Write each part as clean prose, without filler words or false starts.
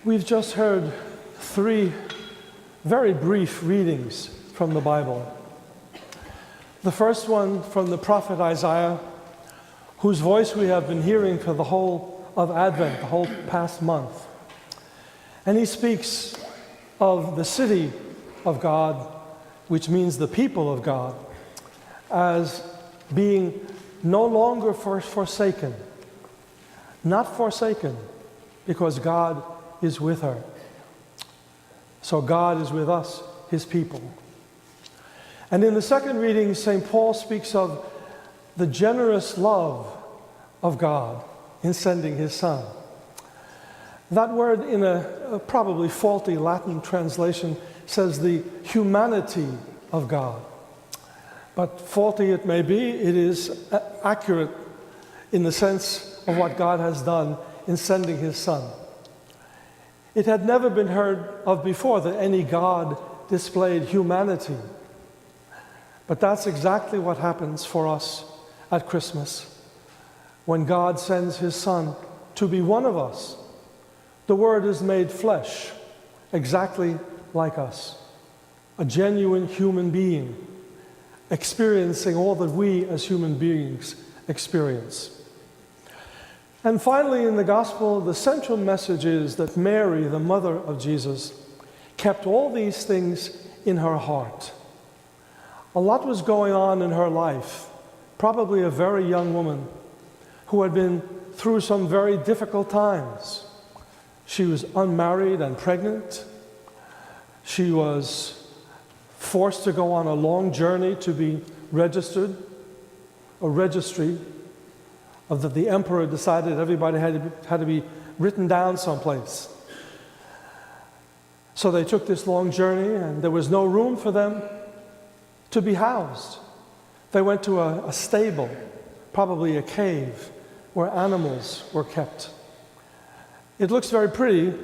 We've just heard 3 very brief readings from the Bible. The first one from the prophet Isaiah, whose voice we have been hearing for the whole of Advent, the whole past month. And he speaks of the city of God, which means the people of God, as being no longer forsaken. Not forsaken, because God is with her. So God is with us, his people. And in the second reading, St. Paul speaks of the generous love of God in sending his Son. That word, in a probably faulty Latin translation, says the humanity of God. But faulty it may be, it is accurate in the sense of what God has done in sending his Son. It had never been heard of before that any God displayed humanity. But that's exactly what happens for us at Christmas, when God sends his Son to be one of us. The Word is made flesh, exactly like us, a genuine human being, experiencing all that we as human beings experience. And finally, in the Gospel, the central message is that Mary, the mother of Jesus, kept all these things in her heart. A lot was going on in her life, probably a very young woman who had been through some very difficult times. She was unmarried and pregnant. She was forced to go on a long journey to be registered, a registry of that the emperor decided everybody had to be written down someplace. So they took this long journey, and there was no room for them to be housed. They went to a stable, probably a cave, where animals were kept. It looks very pretty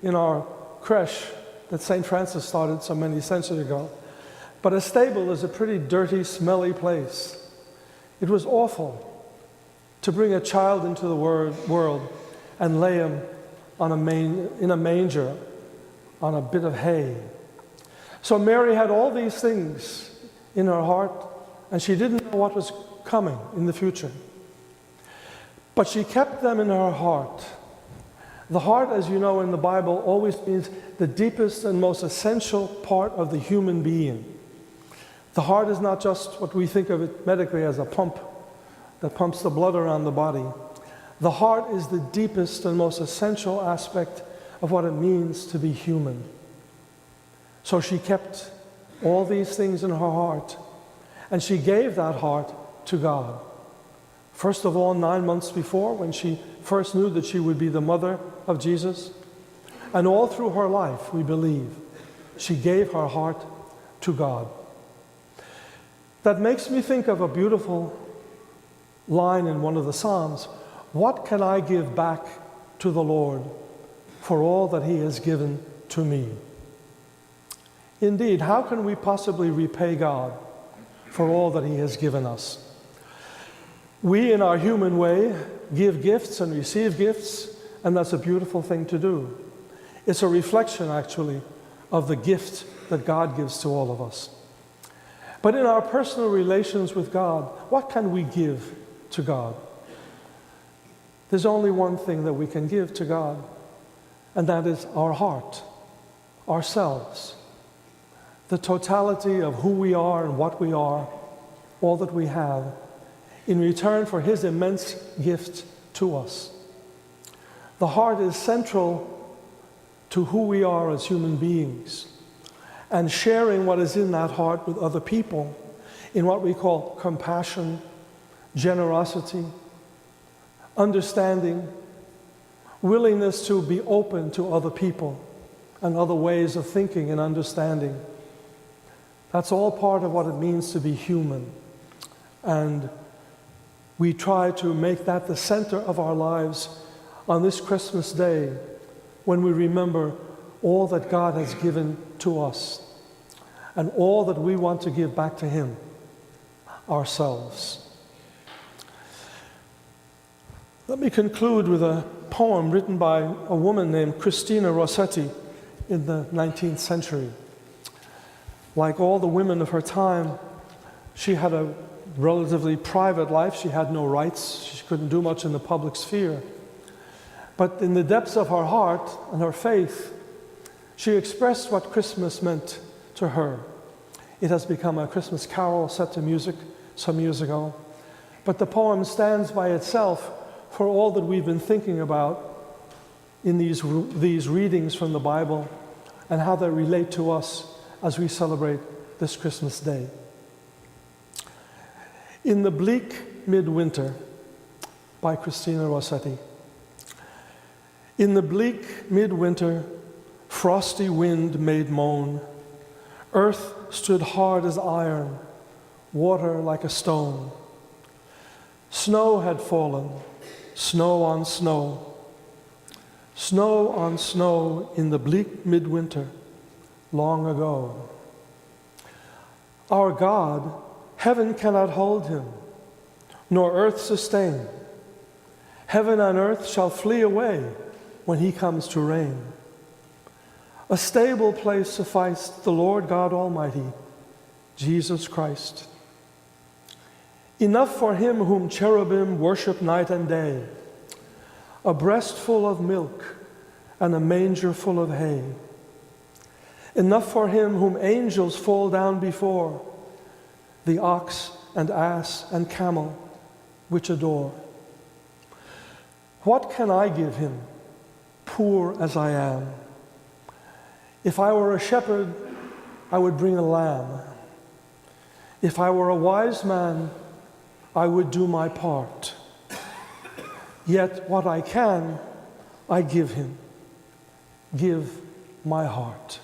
in our creche that St. Francis started so many centuries ago. But a stable is a pretty dirty, smelly place. It was awful to bring a child into the world and lay him in a manger on a bit of hay. So Mary had all these things in her heart, and she didn't know what was coming in the future. But she kept them in her heart. The heart, as you know in the Bible, always means the deepest and most essential part of the human being. The heart is not just what we think of it medically as a pump that pumps the blood around the body. The heart is the deepest and most essential aspect of what it means to be human. So she kept all these things in her heart, and she gave that heart to God. First of all, 9 months before, when she first knew that she would be the mother of Jesus, and all through her life, we believe, she gave her heart to God. That makes me think of a beautiful line in one of the Psalms: "What can I give back to the Lord for all that he has given to me?" Indeed, how can we possibly repay God for all that he has given us? We, in our human way, give gifts and receive gifts, and that's a beautiful thing to do. It's a reflection, actually, of the gift that God gives to all of us. But in our personal relations with God, what can we give to God? There's only one thing that we can give to God, and that is our heart, ourselves, the totality of who we are and what we are, all that we have, in return for his immense gift to us. The heart is central to who we are as human beings, and sharing what is in that heart with other people in what we call compassion, generosity, understanding, willingness to be open to other people and other ways of thinking and understanding. That's all part of what it means to be human. And we try to make that the center of our lives on this Christmas day, when we remember all that God has given to us and all that we want to give back to him, ourselves. Let me conclude with a poem written by a woman named Christina Rossetti in the 19th century. Like all the women of her time, she had a relatively private life. She had no rights. She couldn't do much in the public sphere. But in the depths of her heart and her faith, she expressed what Christmas meant to her. It has become a Christmas carol set to music some years ago. But the poem stands by itself for all that we've been thinking about in these readings from the Bible and how they relate to us as we celebrate this Christmas day. In the bleak midwinter, by Christina Rossetti. In the bleak midwinter, frosty wind made moan. Earth stood hard as iron, water like a stone. Snow had fallen, snow on snow. Snow on snow in the bleak midwinter, long ago. Our God, heaven cannot hold him, nor earth sustain. Heaven and earth shall flee away when he comes to reign. A stable place sufficed the Lord God Almighty, Jesus Christ. Enough for him whom cherubim worship night and day, a breast full of milk and a manger full of hay. Enough for him whom angels fall down before, the ox and ass and camel which adore. What can I give him, poor as I am? If I were a shepherd, I would bring a lamb. If I were a wise man, I would do my part. Yet what I can, I give him. Give my heart.